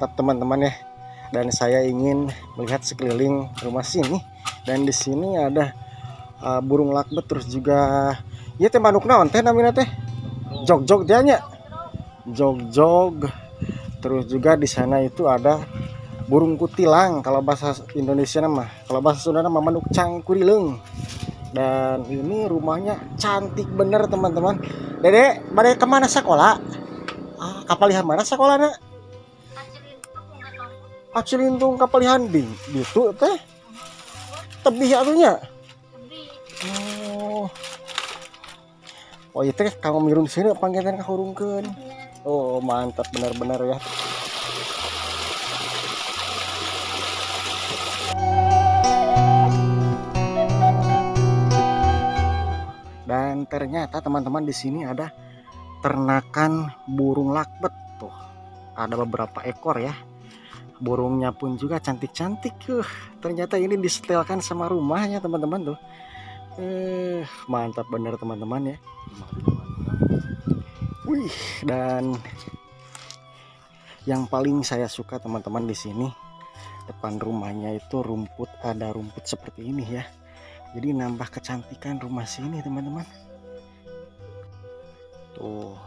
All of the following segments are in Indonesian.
mantap teman-teman ya. Dan saya ingin melihat sekeliling rumah sini. Dan di sini ada burung lakbet, terus juga ya teh manuk naon teh namanya teh? Jog-jog dia nya. Jog-jog. Terus juga di sana itu ada burung kutilang kalau bahasa Indonesia nama. Kalau bahasa Sunda nama manuk cangkurileng. Dan ini rumahnya cantik bener teman-teman. Dedek, bade kemana sekolah? Kapalihan mana sekolahnya? Acilintung kapalihan ding gitu teh. Tebih atunya. Oh itu kamu mirum sini panggilan kahurungkeun. Oh mantap benar-benar ya. Dan ternyata teman-teman di sini ada ternakan burung lakbet tuh. Ada beberapa ekor ya. Burungnya pun juga cantik-cantik. Ternyata ini disetelkan sama rumahnya teman-teman tuh. Mantap bener teman-teman ya. Wih, dan yang paling saya suka teman-teman di sini depan rumahnya itu rumput, ada rumput seperti ini ya. Jadi nambah kecantikan rumah sini teman-teman. Tuh.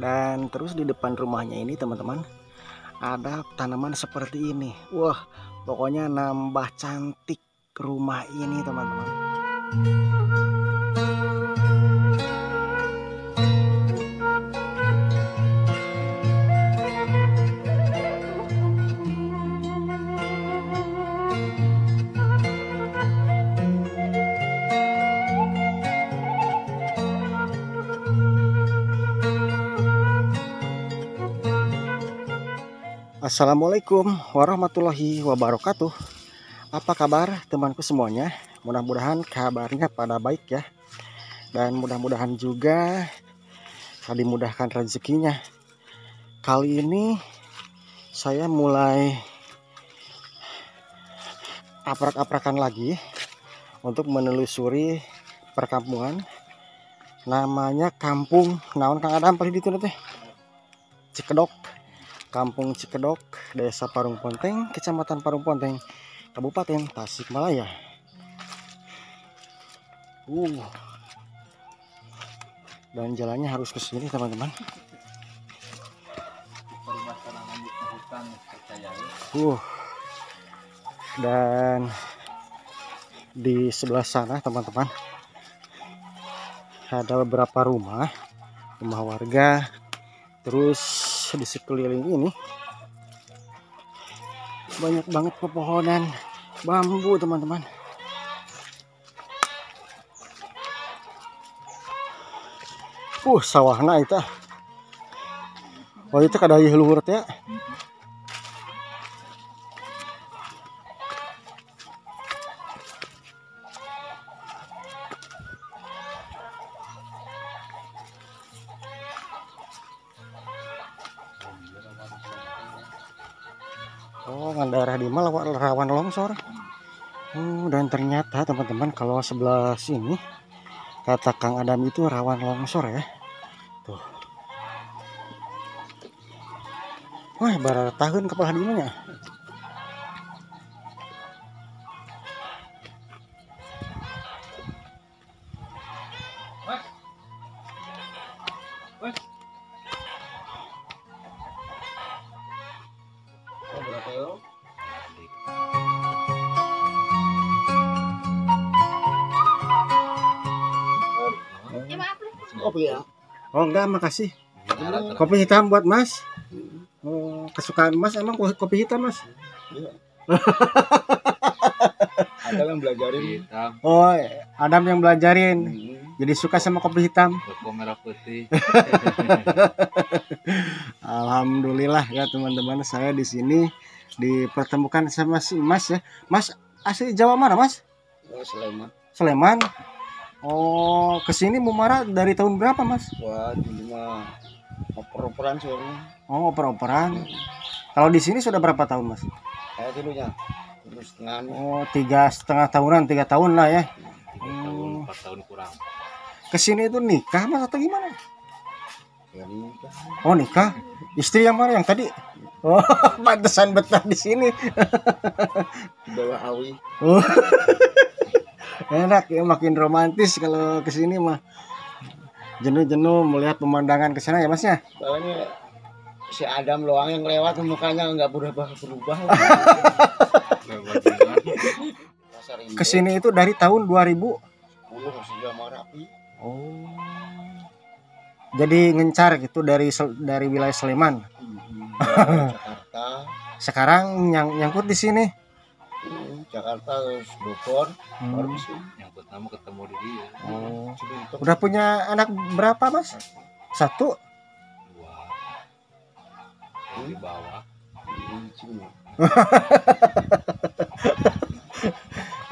Dan terus di depan rumahnya ini teman-teman ada tanaman seperti ini. Wah, pokoknya nambah cantik rumah ini teman-teman. Assalamualaikum warahmatullahi wabarakatuh. Apa kabar temanku semuanya? Mudah-mudahan kabarnya pada baik ya. Dan mudah-mudahan juga dimudahkan rezekinya. Kali ini saya mulai aprak-aprakan lagi untuk menelusuri perkampungan. Namanya Kampung naon Kang Adam paling ditu teh? Cikedok. Kampung Cikedok, Desa Parung Ponteng, Kecamatan Parung Ponteng, Kabupaten Tasikmalaya. Dan jalannya harus ke sini teman-teman. Dan di sebelah sana teman-teman ada beberapa rumah warga. Terus di sekeliling ini banyak banget pepohonan bambu teman-teman. Sawahna itu. Oh itu kada luhur teh. Oh, daerah di mana rawan longsor. Dan ternyata teman-teman kalau sebelah sini kata Kang Adam itu rawan longsor ya. Tuh. Wah, berapa tahun kepala di mana? Kopi ya? Oh enggak, makasih. Kopi hitam buat Mas. Oh, kesukaan Mas emang kopi hitam Mas? Iya. Adam yang belajarin. Oh, Adam yang belajarin. Jadi suka sama kopi hitam. Kopi merah putih. Alhamdulillah ya teman-teman, saya di sini dipertemukan sama si Mas ya. Mas asli Jawa mana Mas? Sleman. Sleman. Oh, kesini Mumara dari tahun berapa Mas? Wah, cuma oper-operan soalnya. Oh, oper-operan. Kalau di sini sudah berapa tahun Mas? Dulunya terus setengah. Oh, 3,5 tahunan, 3 tahun lah ya. 4 tahun kurang. Kesini itu nikah Mas atau gimana? Ya nikah. Oh nikah. Istri yang mana yang tadi? Oh, pantesan betah di sini. Di bawah awi. Oh, enak ya, makin romantis kalau ke sini mah. Jenuh-jenuh melihat pemandangan ke sana ya Mas ya. Soalnya si Adam loang yang lewat mukanya nggak berubah-berubah. Pasar Indo. Ke sini itu dari tahun 2000. Masih sama rapi. Oh. Jadi ngencar gitu dari wilayah Sleman. Jakarta. Sekarang nyangkut di sini. Jakarta terus Bogor, baru di sini. Yang pertama ketemu di dia. Oh. Cibitung. Udah punya anak berapa Mas? Satu. 2 yang di bawah. Cuma.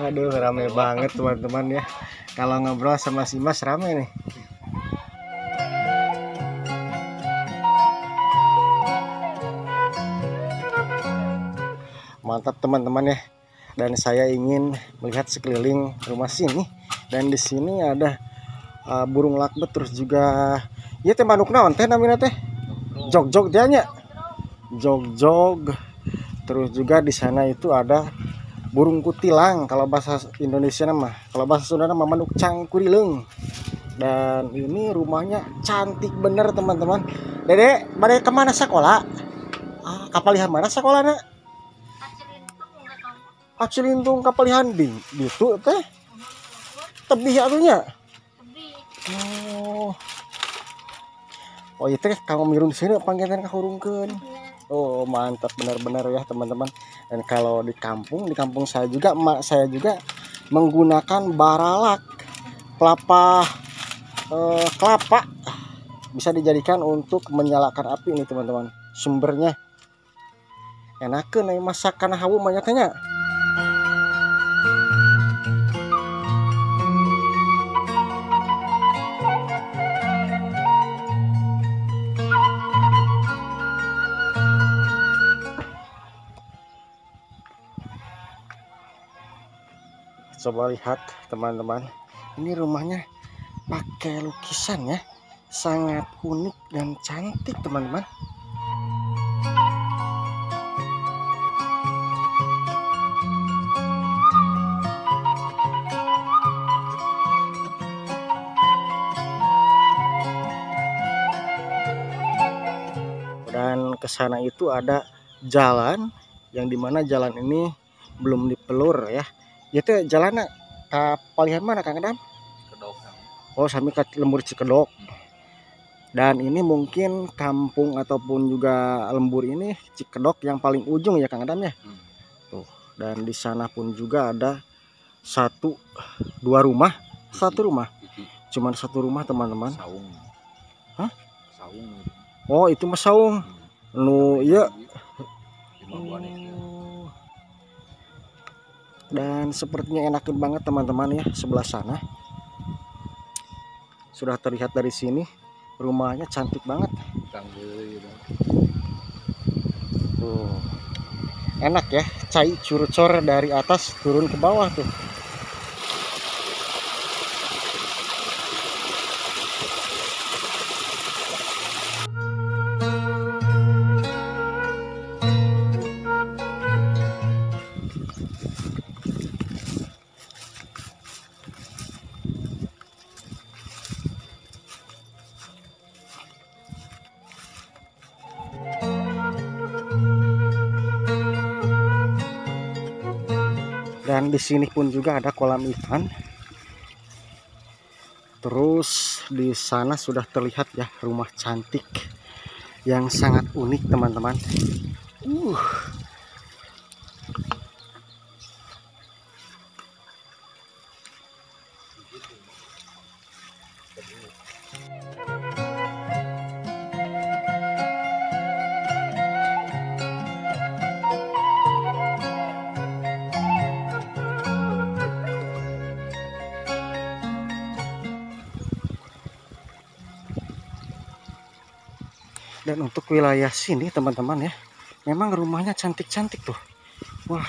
Aduh, rame banget teman-teman ya. Kalau ngobrol sama si Mas rame nih. Mantap teman-teman ya. Dan saya ingin melihat sekeliling rumah sini. Dan di sini ada burung lakbet, terus juga ya teh manuk naon teh namina teh? Jog-jog dia nya. Jog-jog. Terus juga di sana itu ada burung kutilang kalau bahasa Indonesia nama. Kalau bahasa Sunda nama manuk cangkurileng. Dan ini rumahnya cantik bener teman-teman. Dedek, bade kemana sekolah? Kapalihan mana sekolahnya? Acilintung kapalihan di itu teh. Tebih atunya. Oh. Oh itu kamu mirun sini panggilan kahurungkeun. Oh mantap benar-benar ya teman-teman. Dan kalau di kampung saya juga emak saya juga menggunakan baralak kelapa bisa dijadikan untuk menyalakan api ini teman-teman. Sumbernya enakeun nih masakan hawu banyaknya. Coba lihat teman-teman, ini rumahnya pakai lukisan ya, sangat unik dan cantik teman-teman. Dan ke sana itu ada jalan yang dimana jalan ini belum dipelur ya. Itu jalannya kapalihan mana Kang Adam? Kedok. Oh, sami ke lembur Cikedok. Dan ini mungkin kampung ataupun juga lembur ini Cikedok yang paling ujung ya Kang Adam ya. Tuh, dan di sana pun juga ada dua rumah, satu rumah. Cuman satu rumah teman-teman. Saung. Hah? Saung. Oh, itu mah saung. Nu iya. Dan sepertinya enakin banget teman-teman ya sebelah sana. Sudah terlihat dari sini rumahnya cantik banget. Tuh. Enak ya, cai curucor dari atas turun ke bawah tuh. Dan di sini pun juga ada kolam ikan. Terus di sana sudah terlihat ya rumah cantik yang sangat unik teman-teman. Dan untuk wilayah sini teman-teman ya, memang rumahnya cantik-cantik tuh. Wah,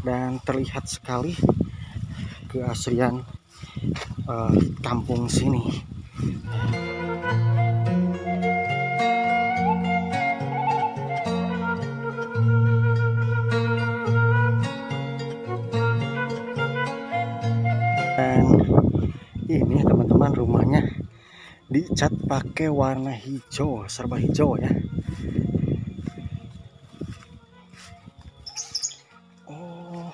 dan terlihat sekali keaslian kampung sini. teman-teman, rumahnya dicat pakai warna hijau, serba hijau ya. Oh,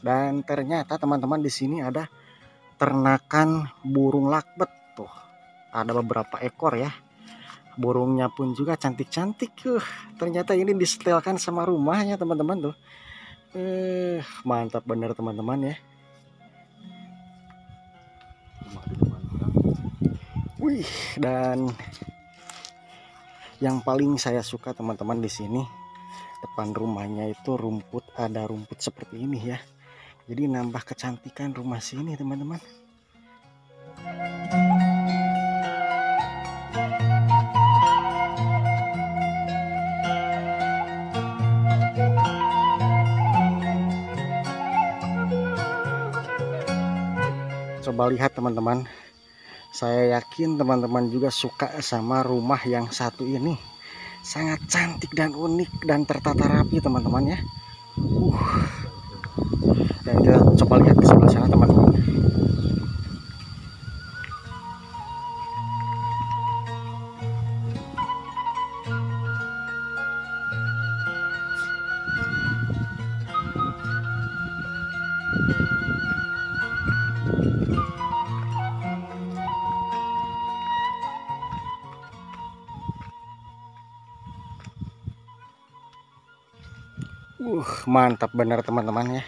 dan ternyata teman-teman di sini ada ternakan burung lakbet tuh. Ada beberapa ekor ya. Burungnya pun juga cantik-cantik. Ternyata ini disetelkan sama rumahnya teman-teman tuh. Mantap bener teman-teman ya. Rumah di mantap. Wih, dan yang paling saya suka teman-teman di sini, depan rumahnya itu rumput, ada rumput seperti ini ya. Jadi nambah kecantikan rumah sini teman-teman. Coba lihat teman-teman, saya yakin teman-teman juga suka sama rumah yang satu ini. Sangat cantik dan unik dan tertata rapi teman-teman ya. Dan kita coba lihat ke sebelah sana teman-teman. Mantap benar teman-teman ya.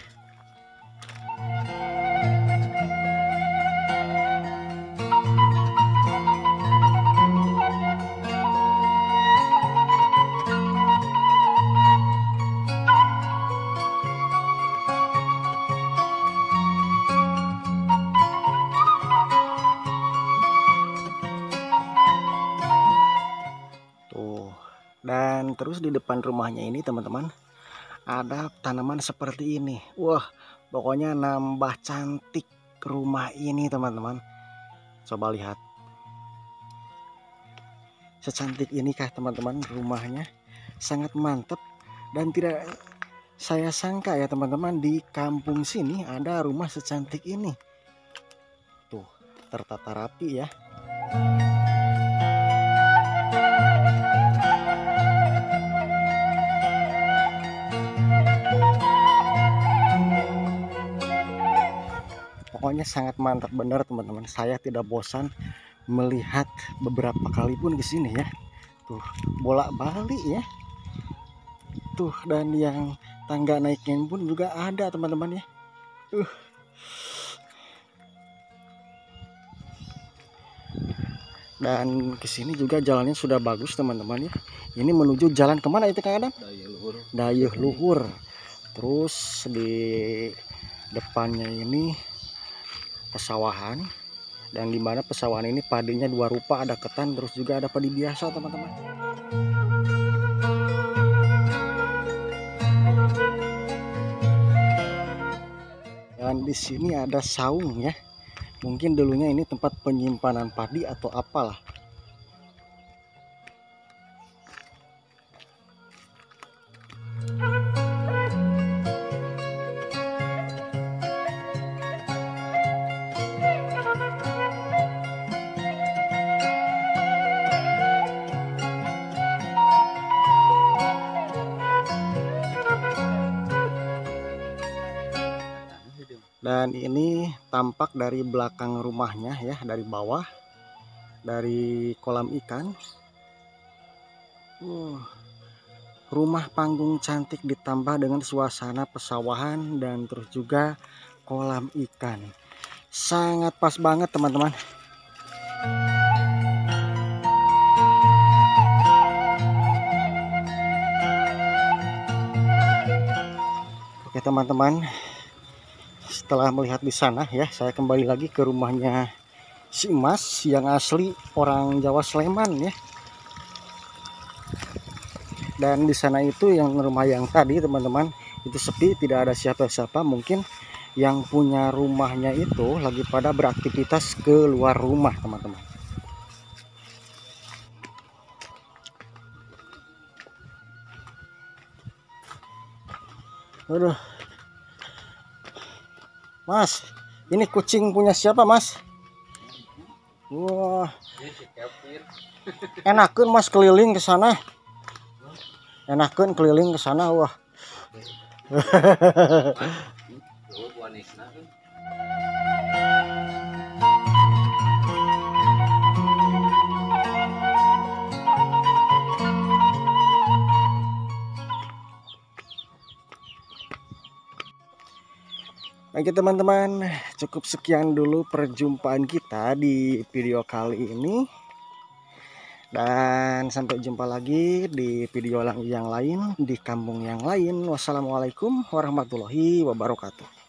Tuh. Dan terus di depan rumahnya ini teman-teman, ada tanaman seperti ini. Wah, pokoknya nambah cantik rumah ini teman-teman. Coba lihat. Secantik inikah teman-teman rumahnya? Sangat mantap dan tidak saya sangka ya teman-teman, di kampung sini ada rumah secantik ini. Tuh, tertata rapi ya. Pokoknya sangat mantap benar teman-teman. Saya tidak bosan melihat beberapa kali pun ke sini ya. Tuh, bolak-balik ya. Tuh, dan yang tangga naiknya pun juga ada teman-teman ya. Dan ke sini juga jalannya sudah bagus teman-teman ya. Ini menuju jalan kemana itu Kang Adam? Daya luhur. Dayuh Luhur. Terus di depannya ini pesawahan, dan dimana pesawahan ini padinya dua rupa, ada ketan terus juga ada padi biasa teman-teman. Dan di sini ada saung ya, mungkin dulunya ini tempat penyimpanan padi atau apalah. Dan ini tampak dari belakang rumahnya ya, dari bawah, dari kolam ikan. Rumah panggung cantik ditambah dengan suasana pesawahan dan terus juga kolam ikan. Sangat pas banget teman-teman. Oke teman-teman, setelah melihat di sana ya, saya kembali lagi ke rumahnya si Mas yang asli orang Jawa Sleman ya. Dan di sana itu yang rumah yang tadi teman-teman itu sepi, tidak ada siapa-siapa. Mungkin yang punya rumahnya itu lagi pada beraktivitas ke luar rumah teman-teman. Aduh, Mas, ini kucing punya siapa, Mas? Wah, enakeun Mas keliling ke sana. Enakeun keliling ke sana, wah. Oke teman-teman, cukup sekian dulu perjumpaan kita di video kali ini. Dan sampai jumpa lagi di video yang lain, di kampung yang lain. Wassalamualaikum warahmatullahi wabarakatuh.